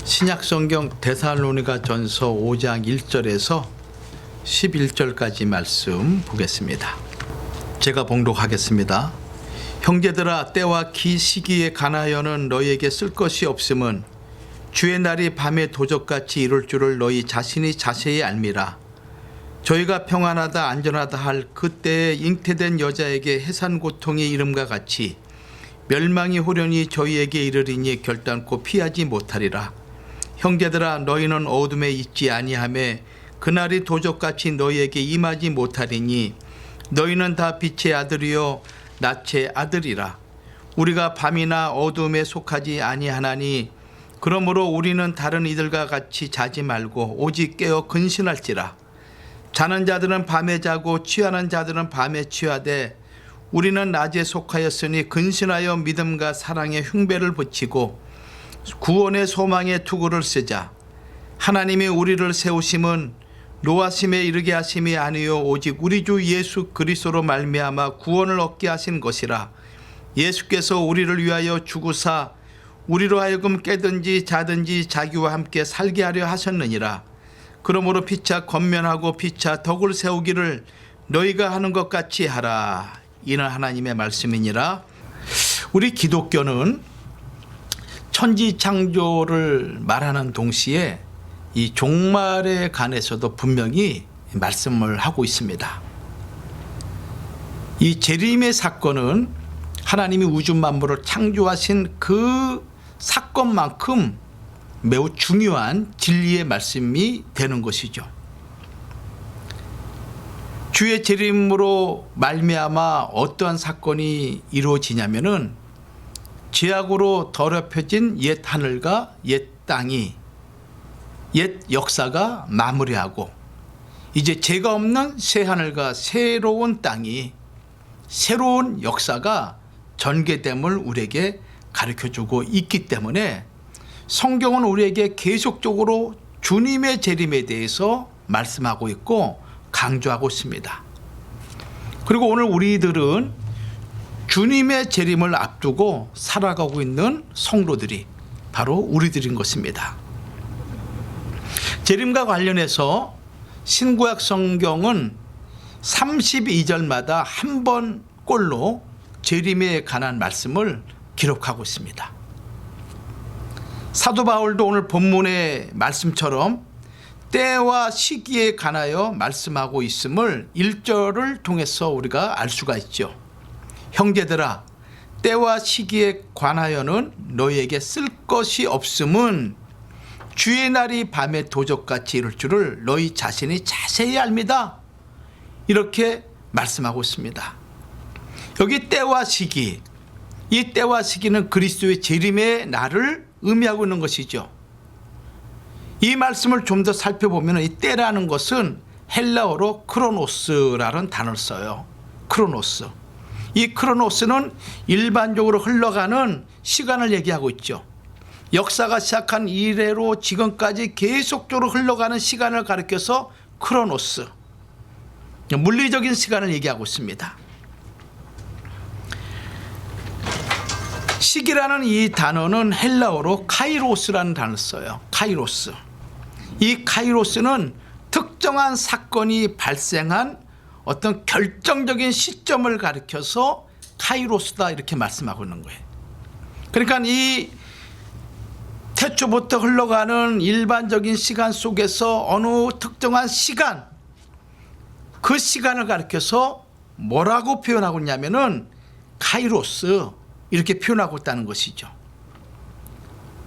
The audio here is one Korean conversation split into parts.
신약성경 데살로니가 전서 5장 1절에서 11절까지 말씀 보겠습니다. 제가 봉독하겠습니다. 형제들아, 때와 시기에 관하여는 너희에게 쓸 것이 없음은 주의 날이 밤의 도적같이 이룰 줄을 너희 자신이 자세히 알미라. 저희가 평안하다 안전하다 할 그때에 잉태된 여자에게 해산 고통이 이름과 같이 멸망이 호련히 저희에게 이르리니 결단코 피하지 못하리라. 형제들아, 너희는 어둠에 있지 아니하매 그날이 도적같이 너희에게 임하지 못하리니 너희는 다 빛의 아들이요 낯의 아들이라. 우리가 밤이나 어둠에 속하지 아니하나니 그러므로 우리는 다른 이들과 같이 자지 말고 오직 깨어 근신할지라. 자는 자들은 밤에 자고 취하는 자들은 밤에 취하되 우리는 낮에 속하였으니 근신하여 믿음과 사랑의 흉배를 붙이고 구원의 소망의 투구를 쓰자. 하나님이 우리를 세우심은 노하심에 이르게 하심이 아니요 오직 우리 주 예수 그리스도로 말미암아 구원을 얻게 하신 것이라. 예수께서 우리를 위하여 죽으사 우리로 하여금 깨든지 자든지 자기와 함께 살게 하려 하셨느니라. 그러므로 피차 권면하고 피차 덕을 세우기를 너희가 하는 것 같이 하라. 이는 하나님의 말씀이니라. 우리 기독교는 천지 창조를 말하는 동시에 이 종말에 관해서도 분명히 말씀을 하고 있습니다. 이 재림의 사건은 하나님이 우주 만물을 창조하신 그 사건만큼 매우 중요한 진리의 말씀이 되는 것이죠. 주의 재림으로 말미암아 어떠한 사건이 이루어지냐면은 죄악으로 더럽혀진 옛 하늘과 옛 땅이 옛 역사가 마무리하고 이제 죄가 없는 새 하늘과 새로운 땅이 새로운 역사가 전개됨을 우리에게 가르쳐주고 있기 때문에 성경은 우리에게 계속적으로 주님의 재림에 대해서 말씀하고 있고 강조하고 있습니다. 그리고 오늘 우리들은 주님의 재림을 앞두고 살아가고 있는 성도들이 바로 우리들인 것입니다. 재림과 관련해서 신구약 성경은 32절마다 한 번 꼴로 재림에 관한 말씀을 기록하고 있습니다. 사도 바울도 오늘 본문의 말씀처럼 때와 시기에 관하여 말씀하고 있음을 1절을 통해서 우리가 알 수가 있죠. 형제들아, 때와 시기에 관하여는 너희에게 쓸 것이 없음은 주의 날이 밤에 도적같이 이룰 줄을 너희 자신이 자세히 압니다. 이렇게 말씀하고 있습니다. 여기 때와 시기, 이 때와 시기는 그리스도의 재림의 날을 의미하고 있는 것이죠. 이 말씀을 좀 더 살펴보면 이 때라는 것은 헬라어로 크로노스라는 단어를 써요. 크로노스. 이 크로노스는 일반적으로 흘러가는 시간을 얘기하고 있죠. 역사가 시작한 이래로 지금까지 계속적으로 흘러가는 시간을 가리켜서 크로노스, 물리적인 시간을 얘기하고 있습니다. 시기라는 이 단어는 헬라어로 카이로스라는 단어를 써요. 카이로스. 이 카이로스는 특정한 사건이 발생한 어떤 결정적인 시점을 가리켜서 카이로스다 이렇게 말씀하고 있는 거예요. 그러니까 이 태초부터 흘러가는 일반적인 시간 속에서 어느 특정한 시간, 그 시간을 가리켜서 뭐라고 표현하고 있냐면은 카이로스 이렇게 표현하고 있다는 것이죠.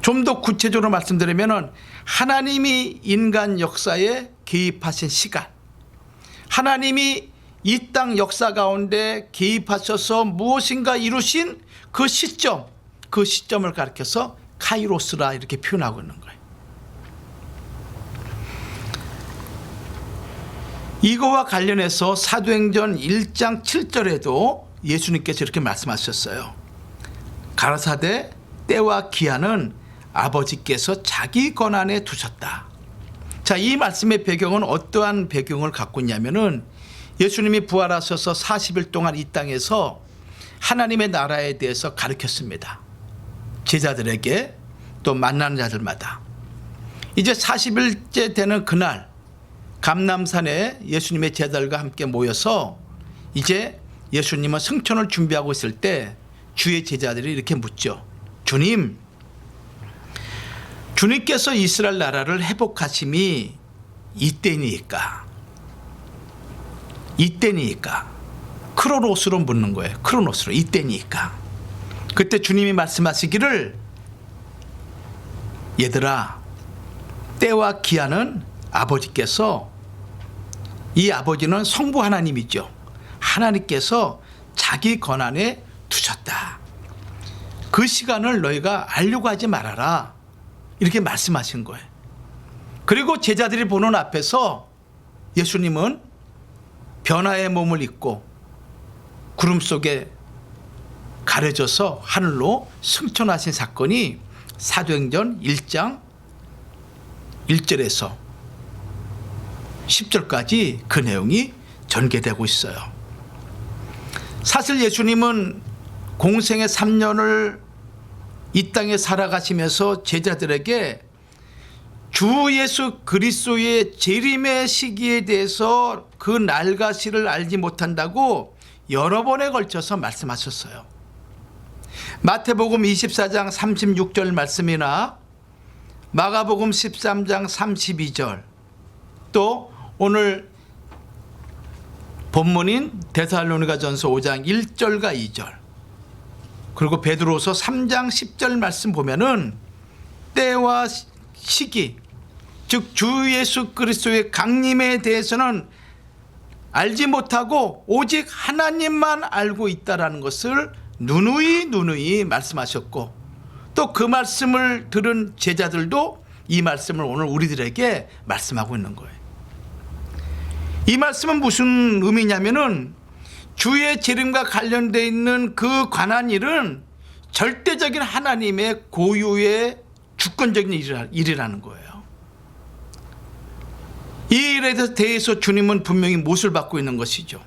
좀 더 구체적으로 말씀드리면은 하나님이 인간 역사에 개입하신 시간, 하나님이 이 땅 역사 가운데 개입하셔서 무엇인가 이루신 그 시점, 그 시점을 가리켜서 카이로스라 이렇게 표현하고 있는 거예요. 이거와 관련해서 사도행전 1장 7절에도 예수님께서 이렇게 말씀하셨어요. 가라사대 때와 기한은 아버지께서 자기 권한에 두셨다. 자, 이 말씀의 배경은 어떠한 배경을 갖고 있냐면은 예수님이 부활하셔서 40일 동안 이 땅에서 하나님의 나라에 대해서 가르쳤습니다. 제자들에게 또 만나는 자들마다. 이제 40일째 되는 그날 감람산에 예수님의 제자들과 함께 모여서 이제 예수님은 승천을 준비하고 있을 때 주의 제자들이 이렇게 묻죠. 주님께서 이스라엘 나라를 회복하심이 이때니까 크로노스로 묻는 거예요. 크로노스로 이때니까. 그때 주님이 말씀하시기를 얘들아 때와 기한은 아버지께서, 이 아버지는 성부 하나님이죠. 하나님께서 자기 권한에 두셨다. 그 시간을 너희가 알려고 하지 말아라. 이렇게 말씀하신 거예요. 그리고 제자들이 보는 앞에서 예수님은 변화의 몸을 입고 구름 속에 가려져서 하늘로 승천하신 사건이 사도행전 1장 1절에서 10절까지 그 내용이 전개되고 있어요. 사실 예수님은 공생의 3년을 이 땅에 살아가시면서 제자들에게 주 예수 그리스도의 재림의 시기에 대해서 그 날과 시를 알지 못한다고 여러 번에 걸쳐서 말씀하셨어요. 마태복음 24장 36절 말씀이나 마가복음 13장 32절, 또 오늘 본문인 데살로니가전서 5장 1절과 2절, 그리고 베드로서 3장 10절 말씀 보면은 때와 시기, 즉 주 예수 그리스도의 강림에 대해서는 알지 못하고 오직 하나님만 알고 있다라는 것을 누누이 말씀하셨고, 또 그 말씀을 들은 제자들도 이 말씀을 오늘 우리들에게 말씀하고 있는 거예요. 이 말씀은 무슨 의미냐면은 주의 재림과 관련되어 있는 그 관한 일은 절대적인 하나님의 고유의 주권적인 일이라는 거예요. 이 일에 대해서 주님은 분명히 못을 받고 있는 것이죠.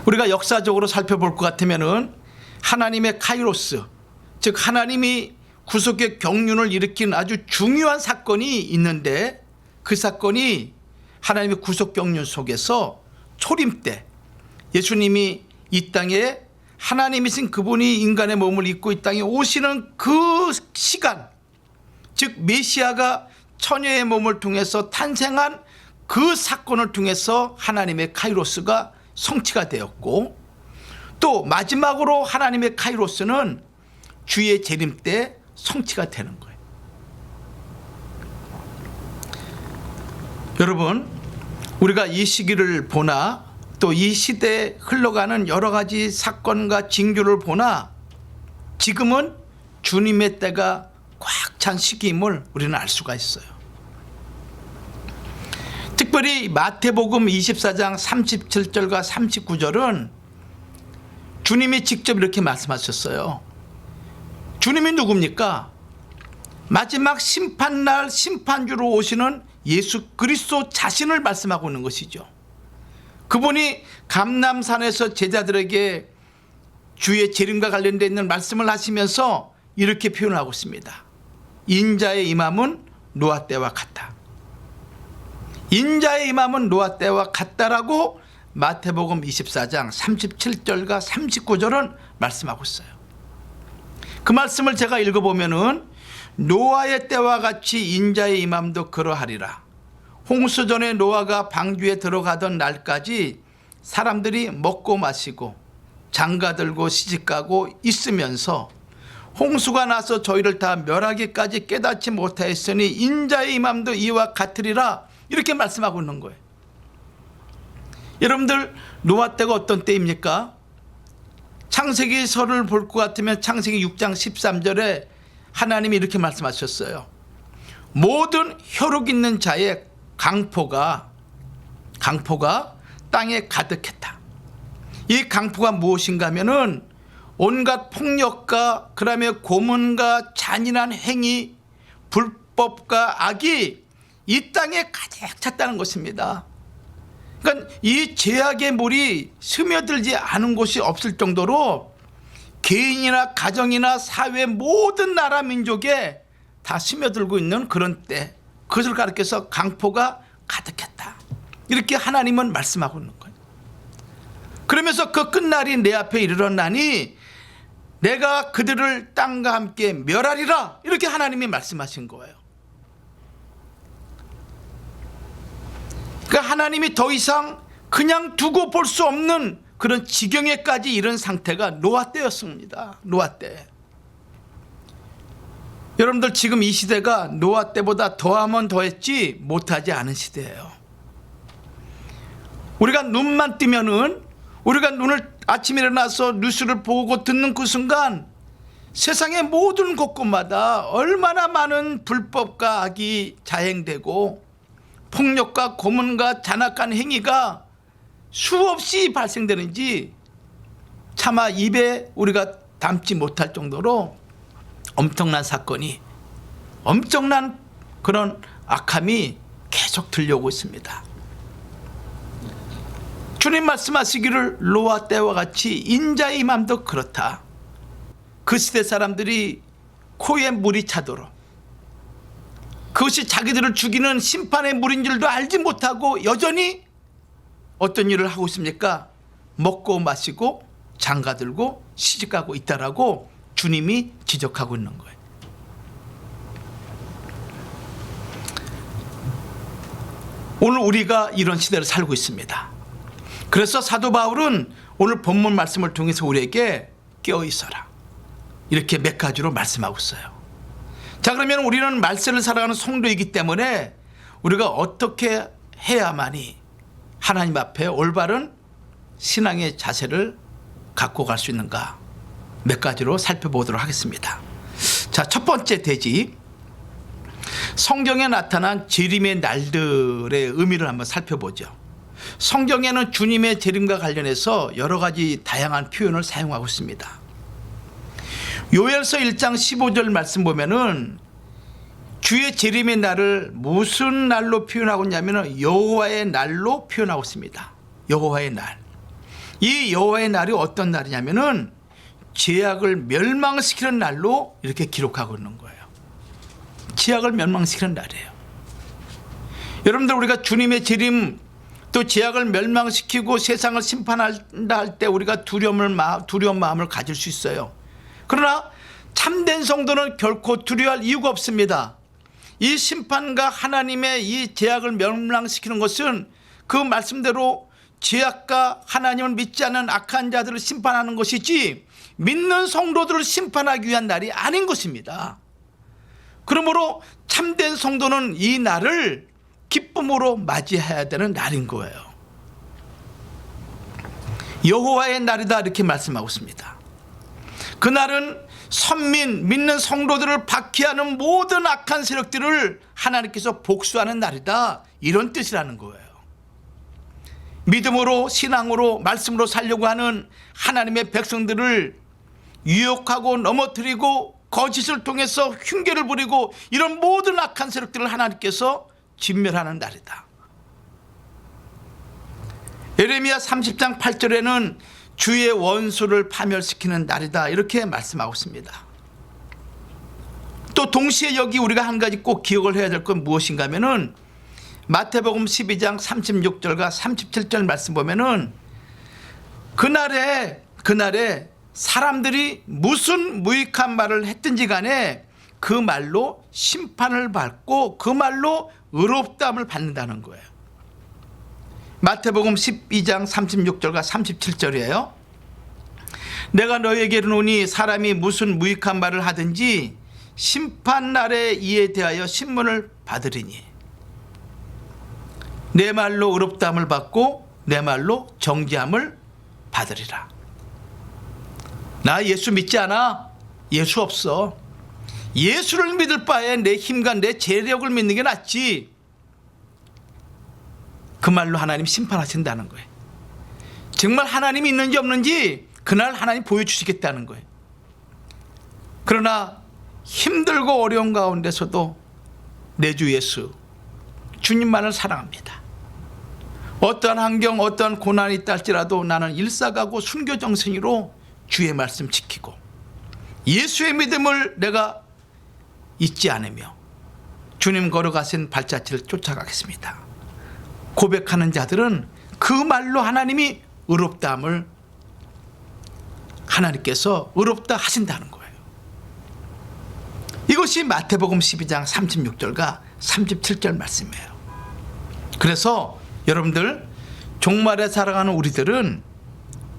우리가 역사적으로 살펴볼 것 같으면은 하나님의 카이로스, 즉 하나님이 구속의 경륜을 일으킨 아주 중요한 사건이 있는데, 그 사건이 하나님의 구속 경륜 속에서 초림 때 예수님이 이 땅에 하나님이신 그분이 인간의 몸을 입고 이 땅에 오시는 그 시간, 즉 메시아가 처녀의 몸을 통해서 탄생한 그 사건을 통해서 하나님의 카이로스가 성취가 되었고, 또 마지막으로 하나님의 카이로스는 주의 재림 때 성취가 되는 거예요. 여러분, 우리가 이 시기를 보나 또 이 시대에 흘러가는 여러 가지 사건과 징조를 보나 지금은 주님의 때가 꽉 찬 시기임을 우리는 알 수가 있어요. 특별히 마태복음 24장 37절과 39절은 주님이 직접 이렇게 말씀하셨어요. 주님이 누굽니까? 마지막 심판날 심판주로 오시는 예수 그리스도 자신을 말씀하고 있는 것이죠. 그분이 감람산에서 제자들에게 주의 재림과 관련되어 있는 말씀을 하시면서 이렇게 표현하고 있습니다. 인자의 임함은 노아 때와 같다. 인자의 임함은 노아 때와 같다라고 마태복음 24장 37절과 39절은 말씀하고 있어요. 그 말씀을 제가 읽어보면은 노아의 때와 같이 인자의 임함도 그러하리라. 홍수 전에 노아가 방주에 들어가던 날까지 사람들이 먹고 마시고 장가들고 시집가고 있으면서 홍수가 나서 저희를 다 멸하기까지 깨닫지 못하였으니 인자의 임함도 이와 같으리라. 이렇게 말씀하고 있는 거예요. 여러분들, 노아 때가 어떤 때입니까? 창세기서를 볼 것 같으면 창세기 6장 13절에 하나님이 이렇게 말씀하셨어요. 모든 혈육 있는 자의 강포가 땅에 가득했다. 이 강포가 무엇인가 하면은 온갖 폭력과 그다음에 고문과 잔인한 행위, 불법과 악이 이 땅에 가득 찼다는 것입니다. 그러니까 이 죄악의 물이 스며들지 않은 곳이 없을 정도로 개인이나 가정이나 사회 모든 나라 민족에 다 스며들고 있는 그런 때, 그것을 가리켜서 강포가 가득했다. 이렇게 하나님은 말씀하고 있는 거예요. 그러면서 그 끝날이 내 앞에 이르렀나니 내가 그들을 땅과 함께 멸하리라. 이렇게 하나님이 말씀하신 거예요. 그러니까 하나님이 더 이상 그냥 두고 볼 수 없는 그런 지경에까지 이른 상태가 노아 때였습니다. 노아 때. 여러분들 지금 이 시대가 노아 때보다 더하면 더했지 못하지 않은 시대예요. 우리가 눈만 뜨면은, 우리가 눈을 아침에 일어나서 뉴스를 보고 듣는 그 순간 세상의 모든 곳곳마다 얼마나 많은 불법과 악이 자행되고 폭력과 고문과 잔악한 행위가 수없이 발생되는지 차마 입에 우리가 담지 못할 정도로 엄청난 사건이, 엄청난 그런 악함이 계속 들려오고 있습니다. 주님 말씀하시기를 노아 때와 같이 인자의 임함도 그렇다. 그 시대 사람들이 코에 물이 차도록, 그것이 자기들을 죽이는 심판의 물인 줄도 알지 못하고 여전히 어떤 일을 하고 있습니까? 먹고 마시고 장가들고 시집가고 있다라고 주님이 지적하고 있는 거예요. 오늘 우리가 이런 시대를 살고 있습니다. 그래서 사도 바울은 오늘 본문 말씀을 통해서 우리에게 깨어 있어라, 이렇게 몇 가지로 말씀하고 있어요. 자, 그러면 우리는 말세를 살아가는 성도이기 때문에 우리가 어떻게 해야만이 하나님 앞에 올바른 신앙의 자세를 갖고 갈 수 있는가, 몇 가지로 살펴보도록 하겠습니다. 자, 첫 번째 대지, 성경에 나타난 재림의 날들의 의미를 한번 살펴보죠. 성경에는 주님의 재림과 관련해서 여러 가지 다양한 표현을 사용하고 있습니다. 요엘서 1장 15절 말씀 보면은 주의 재림의 날을 무슨 날로 표현하고 있냐면 여호와의 날로 표현하고 있습니다. 여호와의 날. 이 여호와의 날이 어떤 날이냐면은 죄악을 멸망시키는 날로 이렇게 기록하고 있는 거예요. 죄악을 멸망시키는 날이에요. 여러분들, 우리가 주님의 재림, 또 죄악을 멸망시키고 세상을 심판한다 할 때 우리가 두려운 마음을 가질 수 있어요. 그러나 참된 성도는 결코 두려워할 이유가 없습니다. 이 심판과 하나님의 이 죄악을 멸망시키는 것은 그 말씀대로 죄악과 하나님을 믿지 않는 악한 자들을 심판하는 것이지 믿는 성도들을 심판하기 위한 날이 아닌 것입니다. 그러므로 참된 성도는 이 날을 기쁨으로 맞이해야 되는 날인 거예요. 여호와의 날이다, 이렇게 말씀하고 있습니다. 그날은 선민, 믿는 성도들을 박해하는 모든 악한 세력들을 하나님께서 복수하는 날이다, 이런 뜻이라는 거예요. 믿음으로, 신앙으로, 말씀으로 살려고 하는 하나님의 백성들을 유혹하고 넘어뜨리고 거짓을 통해서 흉계를 부리고 이런 모든 악한 세력들을 하나님께서 진멸하는 날이다. 예레미야 30장 8절에는 주의 원수를 파멸시키는 날이다, 이렇게 말씀하고 있습니다. 또 동시에 여기 우리가 한 가지 꼭 기억을 해야 될 건 무엇인가 하면은 마태복음 12장 36절과 37절 말씀 보면은 그날에 사람들이 무슨 무익한 말을 했든지 간에 그 말로 심판을 받고 그 말로 의롭다함을 받는다는 거예요. 마태복음 12장 36절과 37절이에요. 내가 너희에게 이르노니 사람이 무슨 무익한 말을 하든지 심판날에 이에 대하여 신문을 받으리니 내 말로 의롭다함을 받고 내 말로 정죄함을 받으리라. 나 예수 믿지 않아? 예수 없어. 예수를 믿을 바에 내 힘과 내 재력을 믿는 게 낫지. 그 말로 하나님 심판하신다는 거예요. 정말 하나님이 있는지 없는지 그날 하나님 보여주시겠다는 거예요. 그러나 힘들고 어려운 가운데서도 내 주 예수, 주님만을 사랑합니다. 어떠한 환경, 어떠한 고난이 있다 할지라도 나는 일사가고 순교정신으로 주의 말씀 지키고 예수의 믿음을 내가 잊지 않으며 주님 걸어가신 발자취를 쫓아가겠습니다. 고백하는 자들은 그 말로 하나님이 의롭다함을 하나님께서 의롭다 하신다는 거예요. 이것이 마태복음 12장 36절과 37절 말씀이에요. 그래서 여러분들 종말에 살아가는 우리들은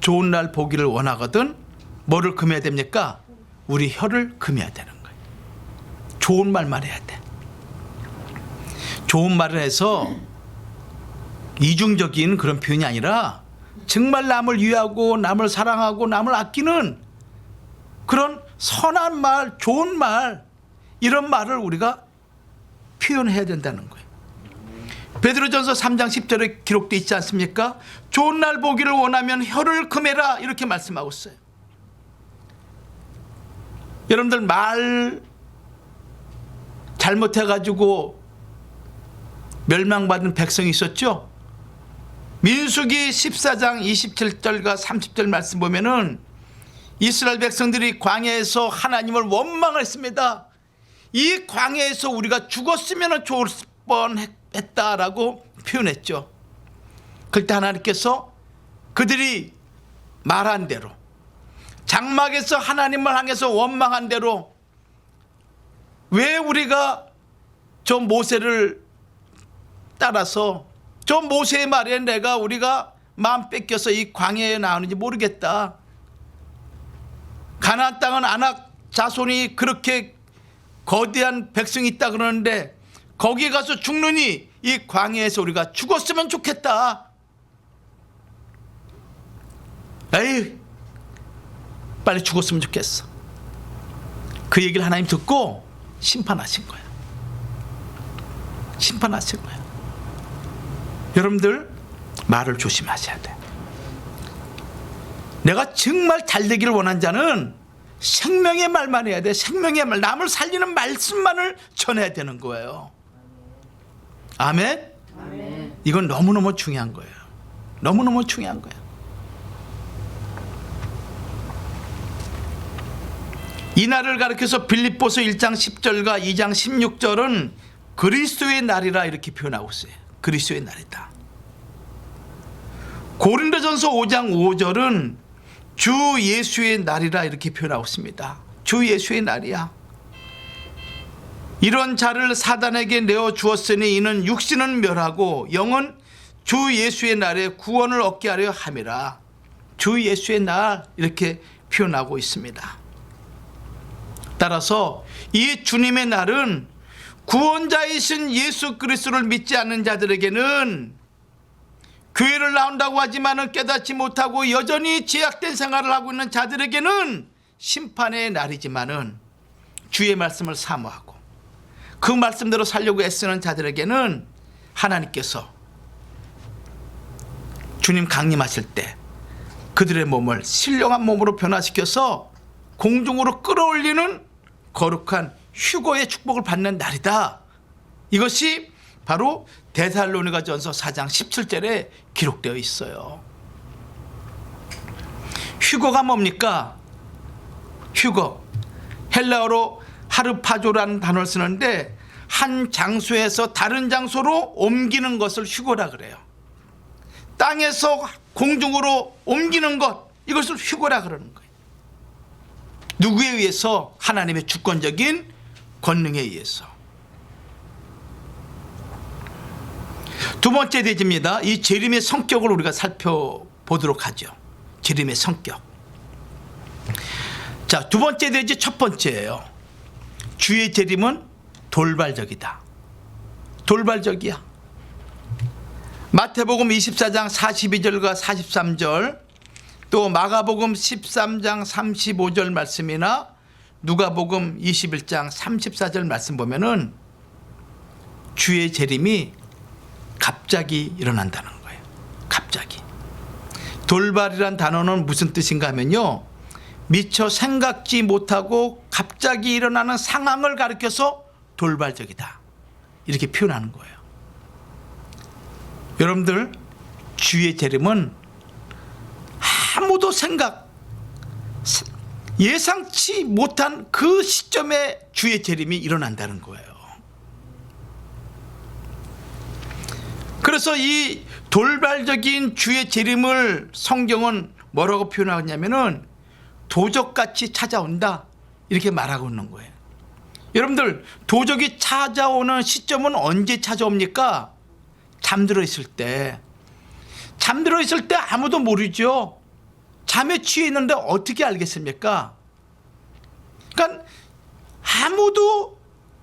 좋은 날 보기를 원하거든 뭐를 금해야 됩니까? 우리 혀를 금해야 되는 거예요. 좋은 말만 해야 돼. 좋은 말을 해서 이중적인 그런 표현이 아니라 정말 남을 위하고 남을 사랑하고 남을 아끼는 그런 선한 말, 좋은 말, 이런 말을 우리가 표현해야 된다는 거예요. 베드로전서 3장 10절에 기록되어 있지 않습니까? 좋은 날 보기를 원하면 혀를 금해라, 이렇게 말씀하고 있어요. 여러분들 말 잘못해가지고 멸망받은 백성이 있었죠? 민수기 14장 27절과 30절 말씀 보면은 이스라엘 백성들이 광야에서 하나님을 원망을 했습니다. 이 광야에서 우리가 죽었으면 좋을 뻔했다라고 표현했죠. 그때 하나님께서 그들이 말한 대로, 장막에서 하나님을 향해서 원망한 대로, 왜 우리가 저 모세를 따라서 저 모세의 말에 우리가 마음 뺏겨서 이 광야에 나오는지 모르겠다. 가나안 땅은 아낙 자손이 그렇게 거대한 백성이 있다 그러는데 거기에 가서 죽느니 이 광야에서 우리가 죽었으면 좋겠다. 에이, 빨리 죽었으면 좋겠어. 그 얘기를 하나님 듣고 심판하신 거야. 심판하신 거야. 여러분들 말을 조심하셔야 돼. 내가 정말 잘 되기를 원한 자는 생명의 말만 해야 돼. 생명의 말, 남을 살리는 말씀만을 전해야 되는 거예요. 아멘? 아멘. 이건 너무너무 중요한 거예요. 너무너무 중요한 거예요. 이 날을 가리켜서 빌립보서 1장 10절과 2장 16절은 그리스도의 날이라 이렇게 표현하고 있어요. 그리스도의 날이다. 고린도전서 5장 5절은 주 예수의 날이라 이렇게 표현하고 있습니다. 주 예수의 날이야. 이런 자를 사단에게 내어 주었으니 이는 육신은 멸하고 영은 주 예수의 날에 구원을 얻게 하려 함이라. 주 예수의 날 이렇게 표현하고 있습니다. 따라서 이 주님의 날은 구원자이신 예수 그리스도를 믿지 않는 자들에게는 교회를 나온다고 하지만 깨닫지 못하고 여전히 죄악된 생활을 하고 있는 자들에게는 심판의 날이지만은 주의 말씀을 사모하고 그 말씀대로 살려고 애쓰는 자들에게는 하나님께서 주님 강림하실 때 그들의 몸을 신령한 몸으로 변화시켜서 공중으로 끌어올리는 거룩한 휴거의 축복을 받는 날이다. 이것이 바로 데살로니가전서 4장 17절에 기록되어 있어요. 휴거가 뭡니까? 휴거, 헬라어로 하르파조라는 단어를 쓰는데 한 장소에서 다른 장소로 옮기는 것을 휴거라 그래요. 땅에서 공중으로 옮기는 것, 이것을 휴거라 그러는 거예요. 누구에 의해서? 하나님의 주권적인 권능에 의해서. 두 번째 대지입니다. 이 재림의 성격을 우리가 살펴보도록 하죠. 재림의 성격. 자, 두 번째 대지 첫 번째예요. 주의 재림은 돌발적이다. 돌발적이야. 마태복음 24장 42절과 43절, 또 마가복음 13장 35절 말씀이나 누가복음 21장 34절 말씀 보면은 주의 재림이 갑자기 일어난다는 거예요. 갑자기. 돌발이란 단어는 무슨 뜻인가 하면요, 미처 생각지 못하고 갑자기 일어나는 상황을 가리켜서 돌발적이다, 이렇게 표현하는 거예요. 여러분들, 주의 재림은 아무도 예상치 못한 그 시점에 주의 재림이 일어난다는 거예요. 그래서 이 돌발적인 주의 재림을 성경은 뭐라고 표현하냐면은 도적같이 찾아온다, 이렇게 말하고 있는 거예요. 여러분들, 도적이 찾아오는 시점은 언제 찾아옵니까? 잠들어 있을 때. 잠들어 있을 때 아무도 모르죠. 잠에 취해 있는데 어떻게 알겠습니까? 그러니까 아무도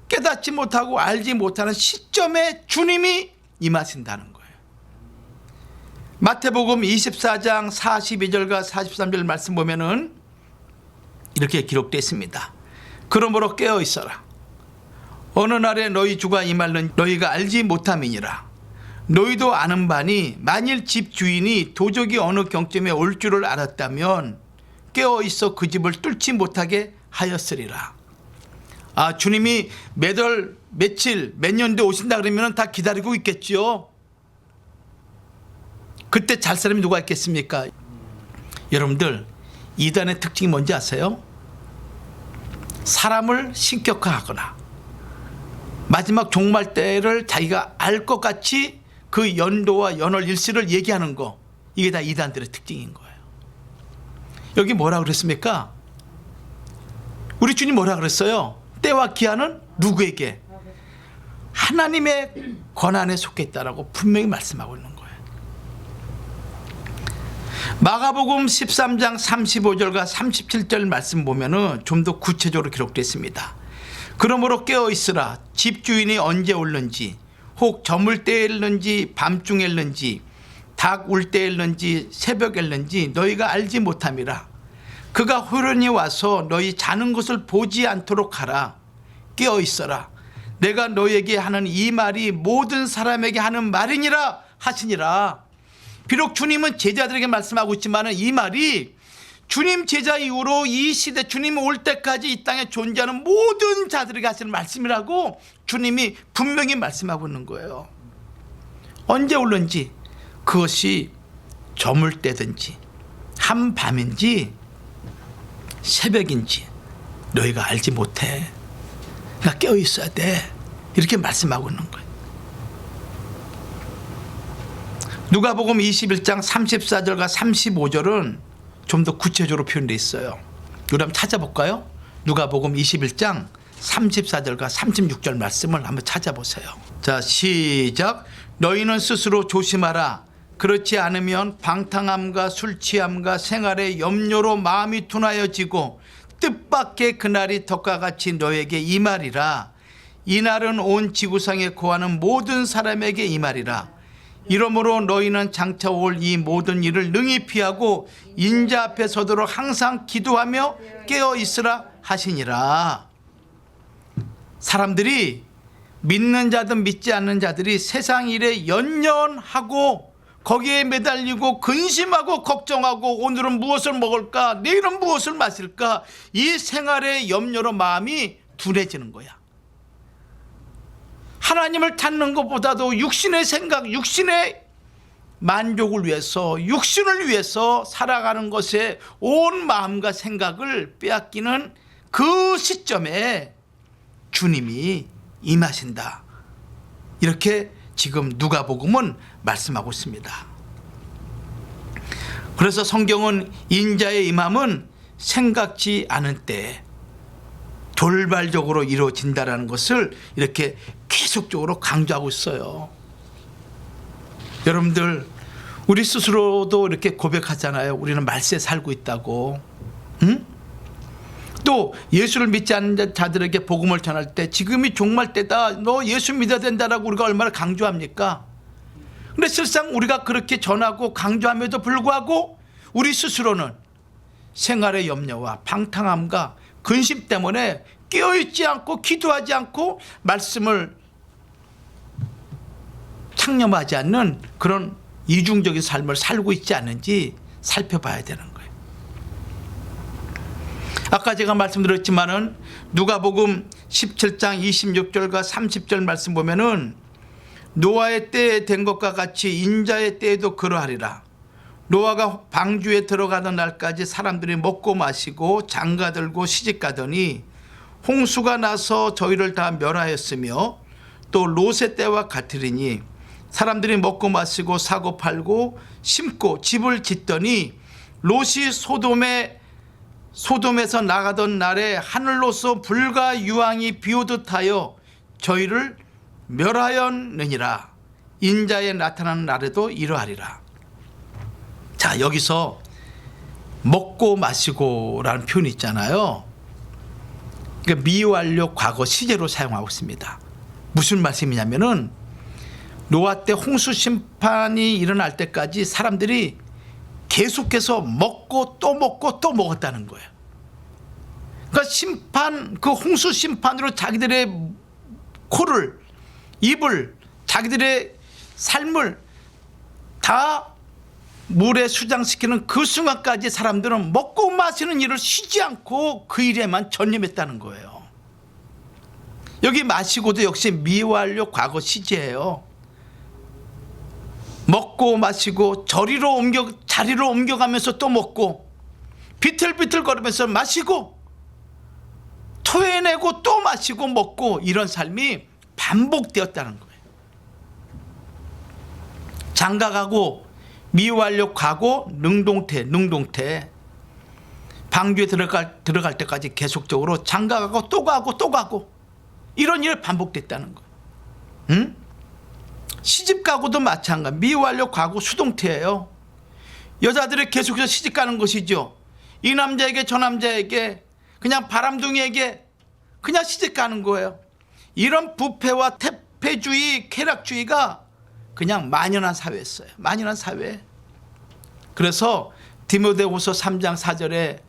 깨닫지 못하고 알지 못하는 시점에 주님이 임하신다는 거예요. 마태복음 24장 42절과 43절 말씀 보면은 이렇게 기록되어 있습니다. 그러므로 깨어 있어라. 어느 날에 너희 주가 임할는 너희가 알지 못함이니라. 너희도 아는 바니 만일 집 주인이 도적이 어느 경점에 올 줄을 알았다면 깨어 있어 그 집을 뚫지 못하게 하였으리라. 아, 주님이 몇 월, 며칠, 몇 년도에 오신다 그러면 다 기다리고 있겠지요. 그때 잘 사람이 누가 있겠습니까? 여러분들, 이단의 특징이 뭔지 아세요? 사람을 신격화하거나 마지막 종말 때를 자기가 알 것 같이 그 연도와 연월 일시를 얘기하는 거, 이게 다 이단들의 특징인 거예요. 여기 뭐라 그랬습니까? 우리 주님 뭐라 그랬어요? 때와 기한은 누구에게? 하나님의 권한에 속해 있다라고 분명히 말씀하고 있는 거예요. 마가복음 13장 35절과 37절 말씀 보면은 좀 더 구체적으로 기록되어 있습니다. 그러므로 깨어 있으라. 집주인이 언제 올는지, 혹 저물 때일는지 밤중일는지 닭 울 때일는지 새벽일는지 너희가 알지 못함이라. 그가 호련히 와서 너희 자는 것을 보지 않도록 하라. 깨어 있어라. 내가 너희에게 하는 이 말이 모든 사람에게 하는 말이니라 하시니라. 비록 주님은 제자들에게 말씀하고 있지만 이 말이 주님 제자 이후로 이 시대 주님이 올 때까지 이 땅에 존재하는 모든 자들에게 하시는 말씀이라고 주님이 분명히 말씀하고 있는 거예요. 언제 올는지, 그것이 저물 때든지 한밤인지 새벽인지 너희가 알지 못해. 나 깨어 있어야 돼. 이렇게 말씀하고 있는 거예요. 누가복음 21장 34절과 35절은 좀 더 구체적으로 표현되어 있어요. 우리 한번 찾아볼까요? 누가복음 21장 34절과 36절 말씀을 한번 찾아보세요. 자, 시작. 너희는 스스로 조심하라. 그렇지 않으면 방탕함과 술취함과 생활의 염려로 마음이 둔하여지고 뜻밖의 그날이 덕과 같이 너에게 임하리라. 이날은 온 지구상에 거하는 모든 사람에게 임하리라. 이러므로 너희는 장차 올 이 모든 일을 능히 피하고 인자 앞에 서도록 항상 기도하며 깨어 있으라 하시니라. 사람들이, 믿는 자든 믿지 않는 자들이 세상 일에 연연하고 거기에 매달리고 근심하고 걱정하고 오늘은 무엇을 먹을까, 내일은 무엇을 마실까, 이 생활의 염려로 마음이 둔해지는 거야. 하나님을 찾는 것보다도 육신의 생각, 육신의 만족을 위해서, 육신을 위해서 살아가는 것에 온 마음과 생각을 빼앗기는 그 시점에 주님이 임하신다. 이렇게 지금 누가복음은 말씀하고 있습니다. 그래서 성경은 인자의 임함은 생각지 않은 때에 돌발적으로 이루어진다는 것을 이렇게 계속적으로 강조하고 있어요. 여러분들, 우리 스스로도 이렇게 고백하잖아요. 우리는 말세에 살고 있다고. 응? 또 예수를 믿지 않는 자들에게 복음을 전할 때 지금이 종말 때다, 너 예수 믿어야 된다라고 우리가 얼마나 강조합니까? 근데 실상 우리가 그렇게 전하고 강조함에도 불구하고 우리 스스로는 생활의 염려와 방탕함과 근심 때문에 깨어있지 않고 기도하지 않고 말씀을 창념하지 않는 그런 이중적인 삶을 살고 있지 않은지 살펴봐야 되는 거예요. 아까 제가 말씀드렸지만은 누가복음 17장 26절과 30절 말씀 보면은 노아의 때에 된 것과 같이 인자의 때에도 그러하리라. 노아가 방주에 들어가던 날까지 사람들이 먹고 마시고 장가들고 시집가더니 홍수가 나서 저희를 다 멸하였으며 또 롯의 때와 같으리니 사람들이 먹고 마시고 사고 팔고 심고 집을 짓더니 롯이 소돔에서 나가던 날에 하늘로서 불과 유황이 비오듯 하여 저희를 멸하였느니라. 인자에 나타나는 날에도 이러하리라. 자, 여기서 먹고 마시고 라는 표현이 있잖아요. 그러니까 미완료 과거 시제로 사용하고 있습니다. 무슨 말씀이냐면은 노아 때 홍수 심판이 일어날 때까지 사람들이 계속해서 먹고 또 먹고 또 먹었다는 거예요. 그러니까 그 홍수 심판으로 자기들의 코를, 입을, 자기들의 삶을 다 물에 수장시키는 그 순간까지 사람들은 먹고 마시는 일을 쉬지 않고 그 일에만 전념했다는 거예요. 여기 마시고도 역시 미완료 과거 시제예요. 먹고 마시고 자리로 옮겨가면서 또 먹고 비틀비틀 거리면서 마시고 토해내고 또 마시고 먹고 이런 삶이 반복되었다는 거예요. 장가가고 미완료 과거 능동태 방주에 들어갈 때까지 계속적으로 장가가고 또 가고 또 가고 이런 일이 반복됐다는 거예요. 응? 시집가고도 마찬가지. 미완료 과거 수동태예요. 여자들이 계속해서 시집가는 것이죠. 이 남자에게 저 남자에게 그냥 바람둥이에게 그냥 시집가는 거예요. 이런 부패와 태폐주의, 쾌락주의가 그냥 만연한 사회였어요. 만연한 사회. 그래서 디모데후서 3장 4절에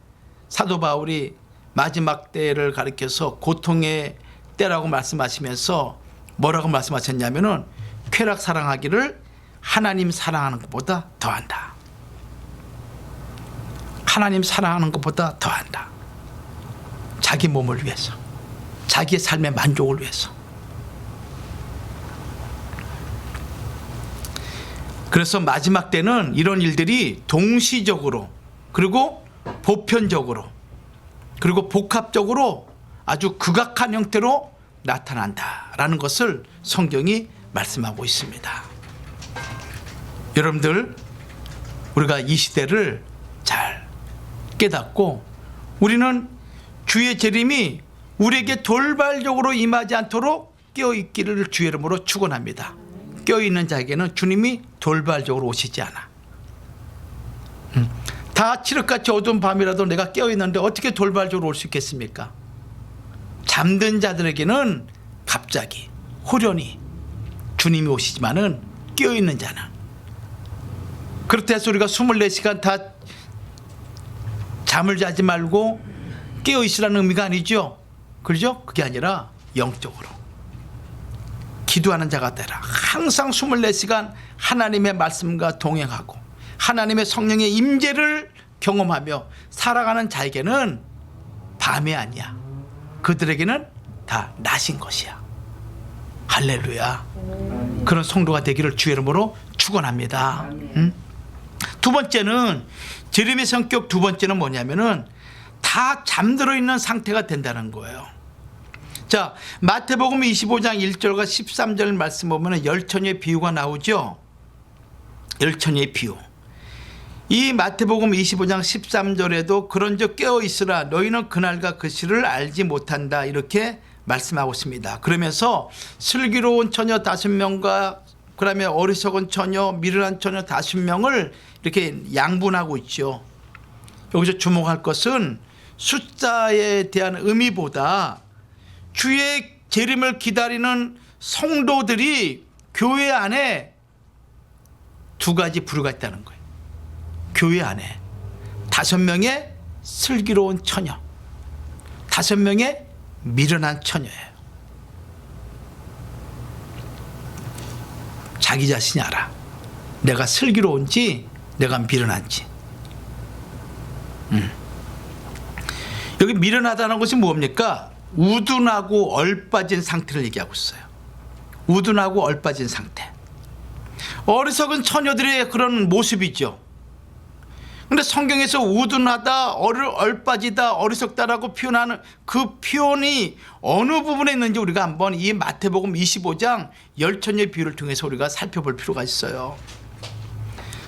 사도 바울이 마지막 때를 가리켜서 고통의 때라고 말씀하시면서 뭐라고 말씀하셨냐면은 쾌락 사랑하기를 하나님 사랑하는 것보다 더한다. 하나님 사랑하는 것보다 더한다. 자기 몸을 위해서, 자기의 삶의 만족을 위해서. 그래서 마지막 때는 이런 일들이 동시적으로 그리고 보편적으로 그리고 복합적으로 아주 극악한 형태로 나타난다라는 것을 성경이 말씀하고 있습니다. 여러분들, 우리가 이 시대를 잘 깨닫고 우리는 주의 재림이 우리에게 돌발적으로 임하지 않도록 깨어있기를 주의 이름으로 축원합니다. 깨어있는 자에게는 주님이 돌발적으로 오시지 않아. 다 칠흑같이 어두운 밤이라도 내가 깨어있는데 어떻게 돌발적으로 올 수 있겠습니까? 잠든 자들에게는 갑자기 호련히 주님이 오시지만은 깨어있는 자는, 그렇다 해서 우리가 24시간 다 잠을 자지 말고 깨어있으라는 의미가 아니죠. 그렇죠? 그게 아니라 영적으로 기도하는 자가 되라. 항상 24시간 하나님의 말씀과 동행하고 하나님의 성령의 임재를 경험하며 살아가는 자에게는 밤이 아니야. 그들에게는 다 낮인 것이야. 할렐루야. 그런 성도가 되기를 주의 이름으로 축원합니다. 두 번째는, 재림의 성격 두 번째는 뭐냐면은 다 잠들어 있는 상태가 된다는 거예요. 자, 마태복음 25장 1절과 13절 말씀 보면 열처녀의 비유가 나오죠. 열처녀의 비유. 이 마태복음 25장 13절에도 그런즉 깨어있으라 너희는 그날과 그 시를 알지 못한다 이렇게 말씀하고 있습니다. 그러면서 슬기로운 처녀 5명과 그다음에 어리석은 처녀, 미련한 처녀 5명을 이렇게 양분하고 있죠. 여기서 주목할 것은 숫자에 대한 의미보다 주의 재림을 기다리는 성도들이 교회 안에 두 가지 부류가 있다는 거예요. 교회 안에 5명의 슬기로운 처녀, 5명의 미련한 처녀예요. 자기 자신이 알아. 내가 슬기로운지 내가 미련한지. 여기 미련하다는 것이 뭡니까? 우둔하고 얼빠진 상태를 얘기하고 있어요. 우둔하고 얼빠진 상태. 어리석은 처녀들의 그런 모습이죠. 근데 성경에서 우둔하다, 얼빠지다, 어리석다라고 표현하는 그 표현이 어느 부분에 있는지 우리가 한번 이 마태복음 25장 열처녀의 비유를 통해서 우리가 살펴볼 필요가 있어요.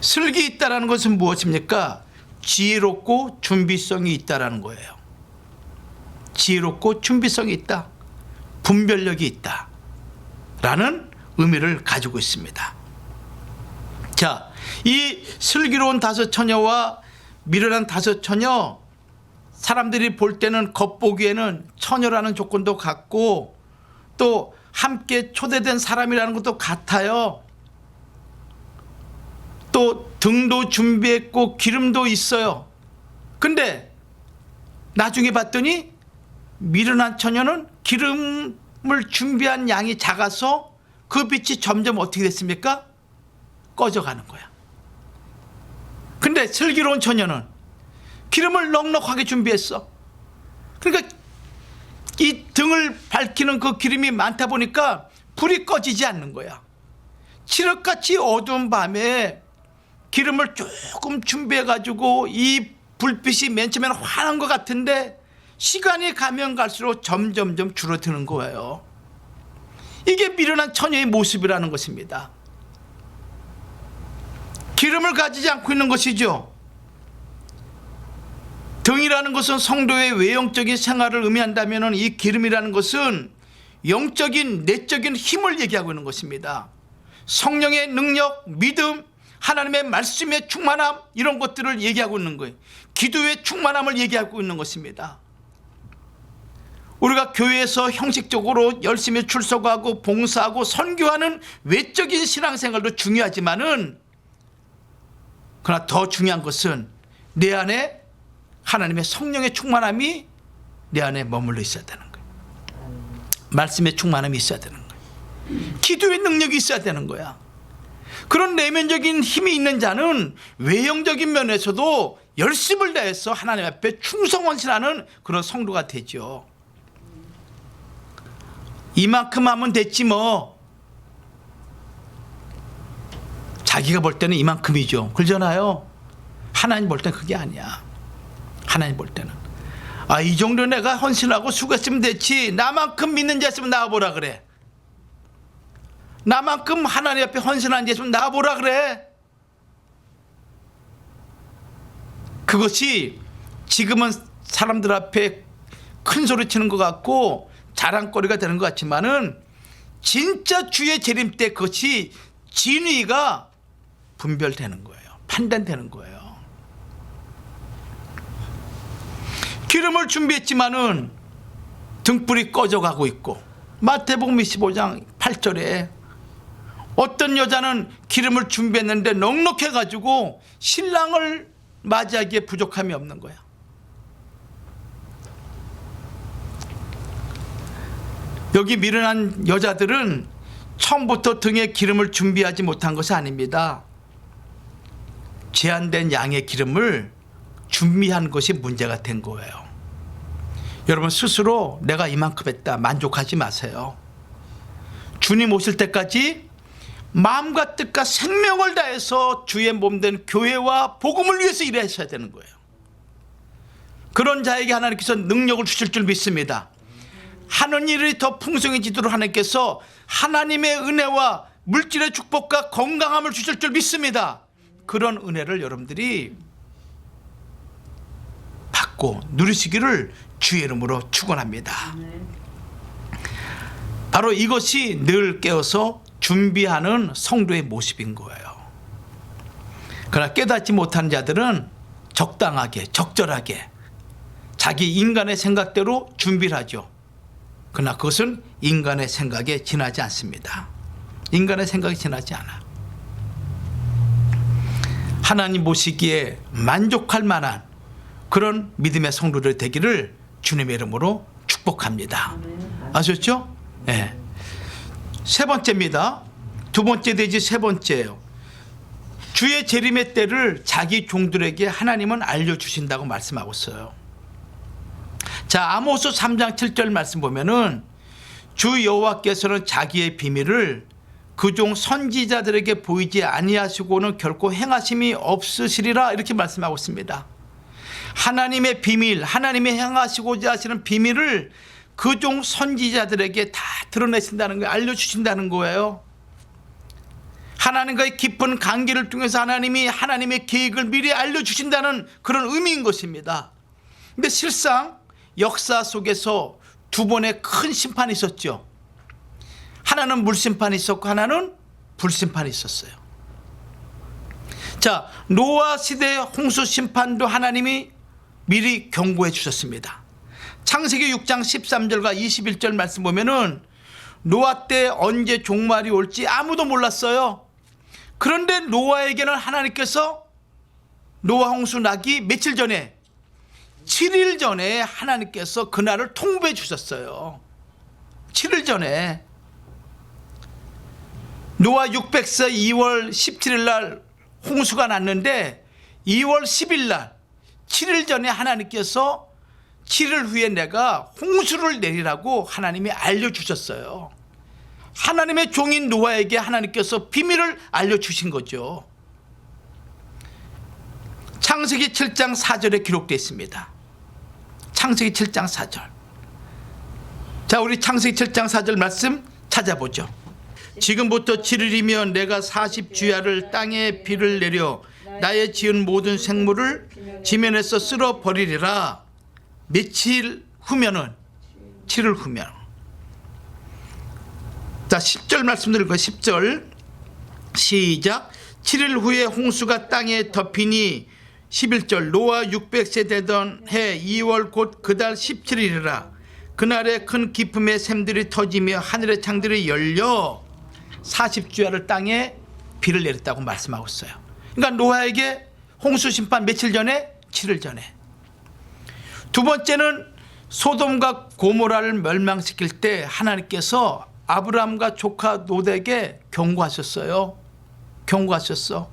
슬기 있다라는 것은 무엇입니까? 지혜롭고 준비성이 있다라는 거예요. 지혜롭고 준비성이 있다, 분별력이 있다 라는 의미를 가지고 있습니다. 자, 이 슬기로운 다섯 처녀와 미련한 다섯 처녀, 사람들이 볼 때는 겉보기에는 처녀라는 조건도 같고 또 함께 초대된 사람이라는 것도 같아요. 또 등도 준비했고 기름도 있어요. 근데 나중에 봤더니 미련한 처녀는 기름을 준비한 양이 작아서 그 빛이 점점 어떻게 됐습니까? 꺼져가는 거야. 근데 슬기로운 처녀는 기름을 넉넉하게 준비했어. 그러니까 이 등을 밝히는 그 기름이 많다 보니까 불이 꺼지지 않는 거야. 칠흑같이 어두운 밤에 기름을 조금 준비해가지고 이 불빛이 맨 처음에는 환한 것 같은데 시간이 가면 갈수록 점점점 줄어드는 거예요. 이게 미련한 처녀의 모습이라는 것입니다. 기름을 가지지 않고 있는 것이죠. 등이라는 것은 성도의 외형적인 생활을 의미한다면 이 기름이라는 것은 영적인 내적인 힘을 얘기하고 있는 것입니다. 성령의 능력, 믿음, 하나님의 말씀의 충만함, 이런 것들을 얘기하고 있는 거예요. 기도의 충만함을 얘기하고 있는 것입니다. 우리가 교회에서 형식적으로 열심히 출석하고 봉사하고 선교하는 외적인 신앙생활도 중요하지만은 그러나 더 중요한 것은 내 안에 하나님의 성령의 충만함이 내 안에 머물러 있어야 되는 거예요. 말씀의 충만함이 있어야 되는 거예요. 기도의 능력이 있어야 되는 거야. 그런 내면적인 힘이 있는 자는 외형적인 면에서도 열심을 다해서 하나님 앞에 충성원신하는 그런 성도가 되죠. 이만큼 하면 됐지 뭐. 자기가 볼 때는 이만큼이죠. 그러잖아요. 하나님 볼 때는 그게 아니야. 하나님 볼 때는 이 정도 내가 헌신하고 수고했으면 됐지. 나만큼 믿는 자 있으면 나와보라 그래. 나만큼 하나님 앞에 헌신한 자 있으면 나와보라 그래. 그것이 지금은 사람들 앞에 큰 소리 치는 것 같고 자랑거리가 되는 것 같지만은 진짜 주의 재림 때 그것이 진위가 분별되는 거예요. 판단되는 거예요. 기름을 준비했지만은 등불이 꺼져가고 있고, 마태복음 25장 8절에 어떤 여자는 기름을 준비했는데 넉넉해가지고 신랑을 맞이하기에 부족함이 없는 거야. 여기 미련한 여자들은 처음부터 등에 기름을 준비하지 못한 것이 아닙니다. 제한된 양의 기름을 준비한 것이 문제가 된 거예요. 여러분 스스로 내가 이만큼 했다 만족하지 마세요. 주님 오실 때까지 마음과 뜻과 생명을 다해서 주의 몸된 교회와 복음을 위해서 일하셔야 되는 거예요. 그런 자에게 하나님께서 능력을 주실 줄 믿습니다. 하는 일이 더 풍성해지도록 하나님께서 하나님의 은혜와 물질의 축복과 건강함을 주실 줄 믿습니다. 그런 은혜를 여러분들이 받고 누리시기를 주의 이름으로 축원합니다. 바로 이것이 늘 깨어서 준비하는 성도의 모습인 거예요. 그러나 깨닫지 못한 자들은 적당하게 적절하게 자기 인간의 생각대로 준비를 하죠. 그러나 그것은 인간의 생각에 지나지 않습니다. 인간의 생각이 지나지 않아. 하나님 보시기에 만족할 만한 그런 믿음의 성도들 되기를 주님의 이름으로 축복합니다. 아셨죠? 네. 세 번째입니다. 두 번째 되지 세 번째예요. 주의 재림의 때를 자기 종들에게 하나님은 알려주신다고 말씀하고 있어요. 자, 아모스 3장 7절 말씀 보면은 주 여호와께서는 자기의 비밀을 그 종 선지자들에게 보이지 아니하시고는 결코 행하심이 없으시리라 이렇게 말씀하고 있습니다. 하나님의 비밀, 하나님의 행하시고자 하시는 비밀을 그 종 선지자들에게 다 드러내신다는 거예요. 알려주신다는 거예요. 하나님과의 깊은 관계를 통해서 하나님이 하나님의 계획을 미리 알려주신다는 그런 의미인 것입니다. 근데 실상 역사 속에서 두 번의 큰 심판이 있었죠. 하나는 물심판이 있었고 하나는 불심판이 있었어요. 자, 노아 시대의 홍수 심판도 하나님이 미리 경고해 주셨습니다. 창세기 6장 13절과 21절 말씀 보면은 노아 때 언제 종말이 올지 아무도 몰랐어요. 그런데 노아에게는 하나님께서 노아 홍수 나기 며칠 전에 7일 전에 하나님께서 그날을 통보해 주셨어요. 7일 전에 노아 600세 2월 17일 날 홍수가 났는데 2월 10일 날 7일 전에 하나님께서 7일 후에 내가 홍수를 내리라고 하나님이 알려주셨어요. 하나님의 종인 노아에게 하나님께서 비밀을 알려주신 거죠. 창세기 7장 4절에 기록되어 있습니다. 창세기 7장 4절. 자, 우리 창세기 7장 4절 말씀 찾아보죠. 지금부터 7일이면 내가 40주야를 땅에 비를 내려 나의 지은 모든 생물을 지면에서 쓸어 버리리라. 며칠 후면은 7일 후면. 자, 10절 말씀 드릴까요? 10절 시작. 7일 후에 홍수가 땅에 덮이니 11절 노아 600세 되던 해 2월 곧 그달 17일이라. 그날에 큰 기품의 샘들이 터지며 하늘의 창들이 열려 40주야를 땅에 비를 내렸다고 말씀하고 있어요. 그러니까 노아에게 홍수 심판 며칠 전에? 7일 전에. 두 번째는 소돔과 고모라를 멸망시킬 때 하나님께서 아브라함과 조카 롯에게 경고하셨어요. 경고하셨어.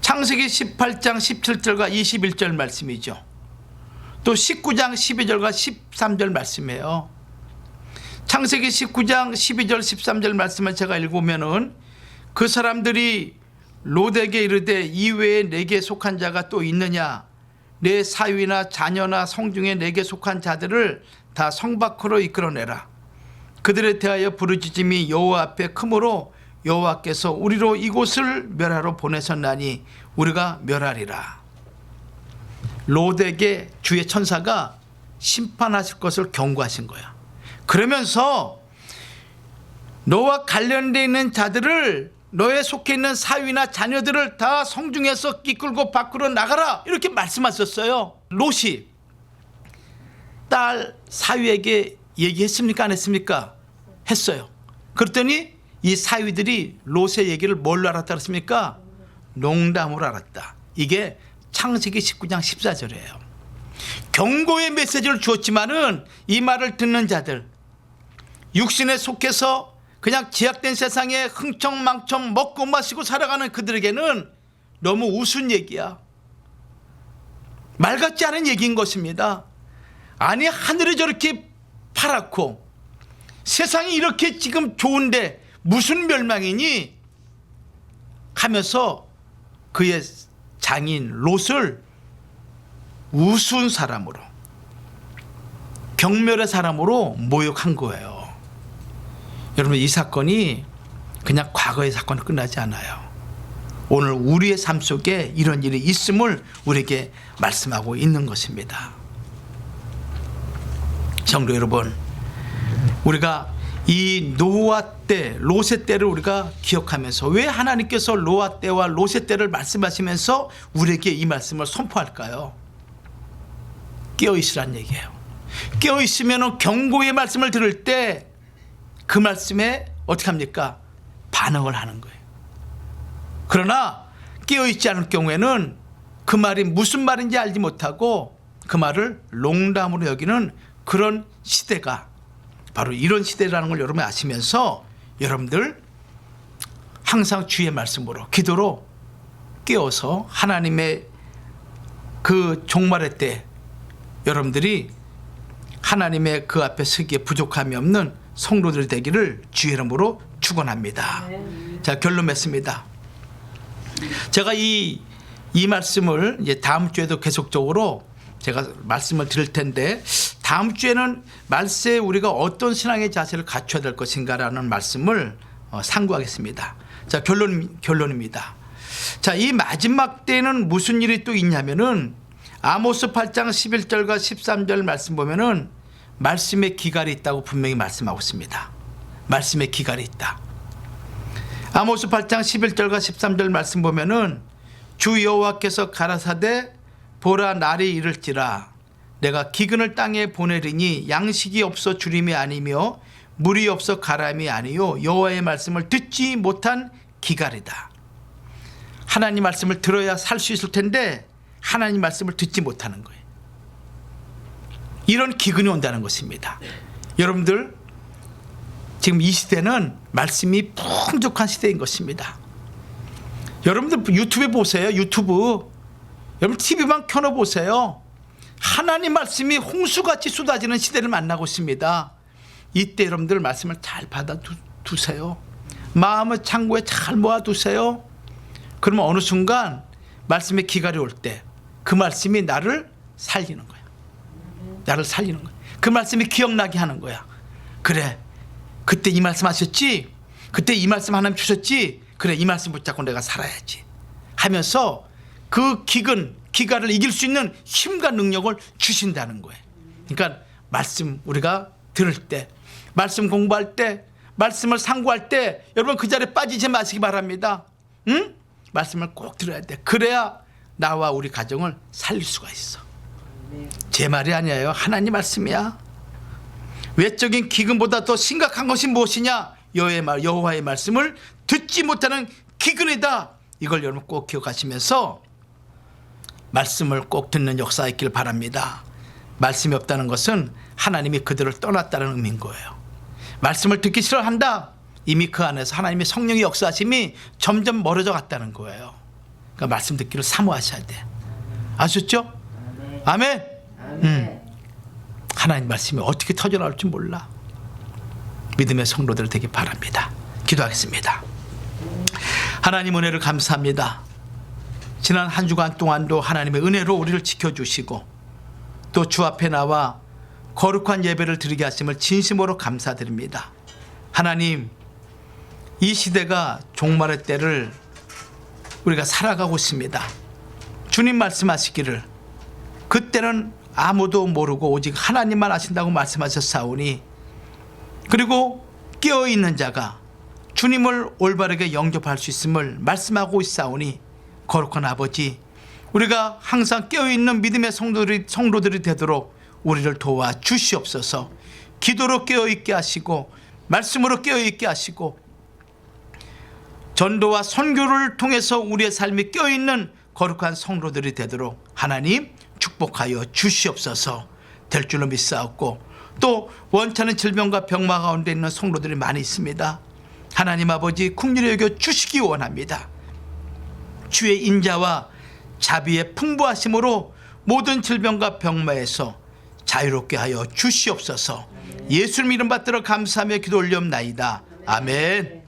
창세기 18장 17절과 21절 말씀이죠. 또 19장 12절과 13절 말씀이에요. 창세기 19장 12절 13절 말씀을 제가 읽으면은 그 사람들이 롯에게 이르되 이외에 내게 속한 자가 또 있느냐? 내 사위나 자녀나 성중에 내게 속한 자들을 다 성 밖으로 이끌어내라. 그들에 대하여 부르짖음이 여호와 앞에 크므로 여호와께서 우리로 이곳을 멸하러 보내셨나니 우리가 멸하리라. 롯에게 주의 천사가 심판하실 것을 경고하신 거야. 그러면서 너와 관련되어 있는 자들을, 너에 속해 있는 사위나 자녀들을 다 성중에서 이끌고 밖으로 나가라 이렇게 말씀하셨어요. 롯이 딸 사위에게 얘기했습니까? 안 했습니까? 했어요. 그랬더니 이 사위들이 롯의 얘기를 뭘로 알았다 그랬습니까? 농담으로 알았다. 이게 창세기 19장 14절이에요. 경고의 메시지를 주었지만은 이 말을 듣는 자들, 육신에 속해서 그냥 제약된 세상에 흥청망청 먹고 마시고 살아가는 그들에게는 너무 우스운 얘기야. 말 같지 않은 얘기인 것입니다. 아니, 하늘이 저렇게 파랗고 세상이 이렇게 지금 좋은데 무슨 멸망이니? 하면서 그의 장인 롯을 우스운 사람으로, 경멸의 사람으로 모욕한 거예요. 여러분, 이 사건이 그냥 과거의 사건으로 끝나지 않아요. 오늘 우리의 삶 속에 이런 일이 있음을 우리에게 말씀하고 있는 것입니다. 성도 여러분, 우리가 이 노아 때, 롯의 때를 우리가 기억하면서 왜 하나님께서 노아 때와 롯의 때를 말씀하시면서 우리에게 이 말씀을 선포할까요? 깨어있으란 얘기예요. 깨어있으면 경고의 말씀을 들을 때 그 말씀에 어떻게 합니까? 반응을 하는 거예요. 그러나 깨어있지 않을 경우에는 그 말이 무슨 말인지 알지 못하고 그 말을 농담으로 여기는 그런 시대가 바로 이런 시대라는 걸 여러분이 아시면서 여러분들 항상 주의 말씀으로, 기도로 깨어서 하나님의 그 종말의 때 여러분들이 하나님의 그 앞에 서기에 부족함이 없는 성도들 되기를 주의 이름으로 축원합니다. 축원합니다. 자, 결론 맺습니다. 제가 이 말씀을 이제 다음 주에도 계속적으로 제가 말씀을 드릴 텐데, 다음 주에는 말세에 우리가 어떤 신앙의 자세를 갖춰야 될 것인가라는 말씀을 상고하겠습니다. 자, 결론입니다. 자, 이 마지막 때는 무슨 일이 또 있냐면은 아모스 8장 11절과 13절 말씀 보면은 말씀의 기갈이 있다고 분명히 말씀하고 있습니다. 말씀의 기갈이 있다. 아모스 8장 11절과 13절 말씀 보면은 주 여호와께서 가라사대 보라 날이 이를지라 내가 기근을 땅에 보내리니 양식이 없어 주림이 아니며 물이 없어 가람이 아니요 여호와의 말씀을 듣지 못한 기갈이다. 하나님 말씀을 들어야 살 수 있을 텐데 하나님 말씀을 듣지 못하는 거예요. 이런 기근이 온다는 것입니다. 여러분들 지금 이 시대는 말씀이 풍족한 시대인 것입니다. 여러분들 유튜브에 보세요. 유튜브 여러분 TV만 켜놓으세요. 하나님 말씀이 홍수같이 쏟아지는 시대를 만나고 있습니다. 이때 여러분들 말씀을 잘 받아두세요. 마음을 창고에 잘 모아두세요. 그러면 어느 순간 말씀의 기갈이 올 때 그 말씀이 나를 살리는 거야. 나를 살리는 거야. 그 말씀이 기억나게 하는 거야. 그래, 그때 이 말씀 하셨지? 그때 이 말씀 하나님 주셨지? 그래, 이 말씀 붙잡고 내가 살아야지 하면서 그 기갈을 이길 수 있는 힘과 능력을 주신다는 거예요. 그러니까 말씀 우리가 들을 때, 말씀 공부할 때, 말씀을 상고할 때 여러분 그 자리에 빠지지 마시기 바랍니다. 응? 말씀을 꼭 들어야 돼. 그래야 나와 우리 가정을 살릴 수가 있어. 제 말이 아니에요. 하나님 말씀이야. 외적인 기근보다 더 심각한 것이 무엇이냐? 여호와의 말씀을 듣지 못하는 기근이다. 이걸 여러분 꼭 기억하시면서 말씀을 꼭 듣는 역사가 있길 바랍니다. 말씀이 없다는 것은 하나님이 그들을 떠났다는 의미인 거예요. 말씀을 듣기 싫어한다. 이미 그 안에서 하나님의 성령의 역사하심이 점점 멀어져 갔다는 거예요. 그러니까 말씀 듣기를 사모하셔야 돼. 아셨죠? 아멘. 하나님 말씀이 어떻게 터져나올지 몰라. 믿음의 성도들 되기 바랍니다. 기도하겠습니다. 하나님 은혜를 감사합니다. 지난 한 주간 동안도 하나님의 은혜로 우리를 지켜주시고 또 주 앞에 나와 거룩한 예배를 드리게 하심을 진심으로 감사드립니다. 하나님, 이 시대가 종말의 때를 우리가 살아가고 있습니다. 주님 말씀하시기를 그때는 아무도 모르고 오직 하나님만 아신다고 말씀하셨사오니, 그리고 깨어있는 자가 주님을 올바르게 영접할 수 있음을 말씀하고 있사오니, 거룩한 아버지, 우리가 항상 깨어있는 믿음의 성도들이 되도록 우리를 도와 주시옵소서. 기도로 깨어있게 하시고 말씀으로 깨어있게 하시고 전도와 선교를 통해서 우리의 삶이 깨어있는 거룩한 성도들이 되도록 하나님 축복하여 주시옵소서. 될 줄로 믿사옵고 또 원찮은 질병과 병마 가운데 있는 성도들이 많이 있습니다. 하나님 아버지 긍휼히 여겨 주시기 원합니다. 주의 인자와 자비의 풍부하심으로 모든 질병과 병마에서 자유롭게 하여 주시옵소서. 예수님 이름 받들어 감사하며 기도 올리옵나이다. 아멘.